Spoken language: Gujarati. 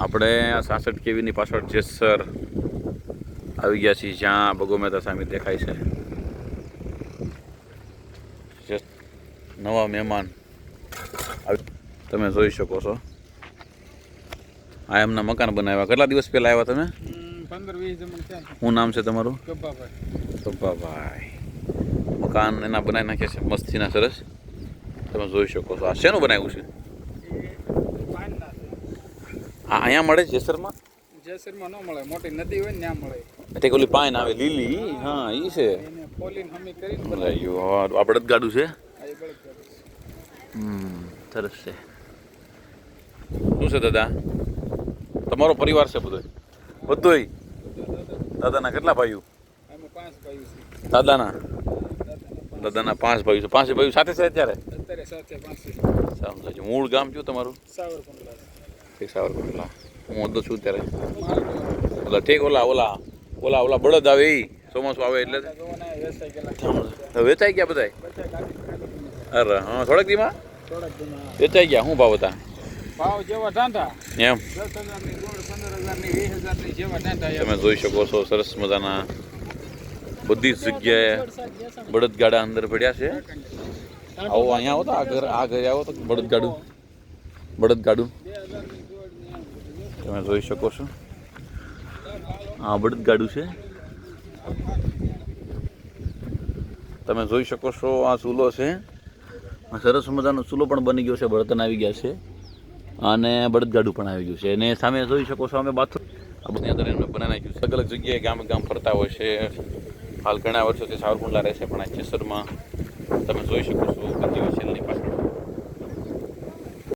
આપણે આ 66 કેવીની પાછળ જેસર આવી ગયા છીએ, જ્યાં ભગો મહેતા સામે દેખાય છે. નવા મહેમાન તમે જોઈ શકો છો. આ એમના મકાન બનાવ્યા. કેટલા દિવસ પહેલા આવ્યા તમે? 15-20 જમણ થયા. શું નામ છે તમારું? ગબ્બાભાઈ. ગબ્બાભાઈ. મકાન એના બનાવી નાખ્યા છે મસ્તીના, સરસ. તમે જોઈ શકો છો. આ શેનું બનાવ્યું છે? આ અહીંયા મળે જેસરમાં? જેસરમાં ન મળે, મોટી નદી હોય ને ત્યાં મળે. તે ઓલી પાઇન આવે લીલી, હા ઈ છે. એને પોલીન હમી કરીને આ બળદ ગાડું છે. આ એ બળદ કરે છે. સરસ છે. શું છે દાદા? તમારો પરિવાર છે બધો? બધોય? દાદાના કેટલા ભાઈઓ? આમાં 5 ભાઈઓ છે. દાદાના 5 ભાઈઓ છે. 5 ભાઈઓ સાથે છે અત્યારે? અત્યારે સાથે 5 છે. સમજાય. મૂળ ગામ કયું તમારું? સાવરકુંડલા. સાવરકુંડલા. હું હતો છું ત્યારે. ઓલા ઠીક, ઓલા બળદ આવે એ ચોમાસું આવે એટલે વેચાઈ ગયા બધાય? અરે હા, થોડાક દીમાં વેચાઈ ગયા. શું ભાવ હતા? ભાવ જેવા ટાંટા એમ 10,000ની ગોળ, 15,000ની, 20,000ની જેવા ટાંટા. તમે જોઈ શકો છો. સરસ મજાના બધી જ જગ્યાએ બળદગાડા અંદર પડ્યા છે. આવો અહીંયા આવો તો આ ઘરે આવો તો બળદગાડું તમે જોઈ શકો છો. હા, બળદગાડું છે. તમે જોઈ શકો છો. આ ચૂલો છે. સરસ મજાનો ચૂલો પણ બની ગયો છે. બળતણ આવી ગયા છે અને બળદગાડું પણ આવી ગયું છે. અને સામે જોઈ શકો છો અમે બાથરૂમ આ બધી અંદર એમને બનાવી નાખ્યું છે. અલગ અલગ જગ્યાએ ગામ ફરતા હોય છે. હાલ ઘણા વર્ષોથી સાવરકુંડલા રહે છે, પણ આ જેસરમાં તમે જોઈ શકો છો બધી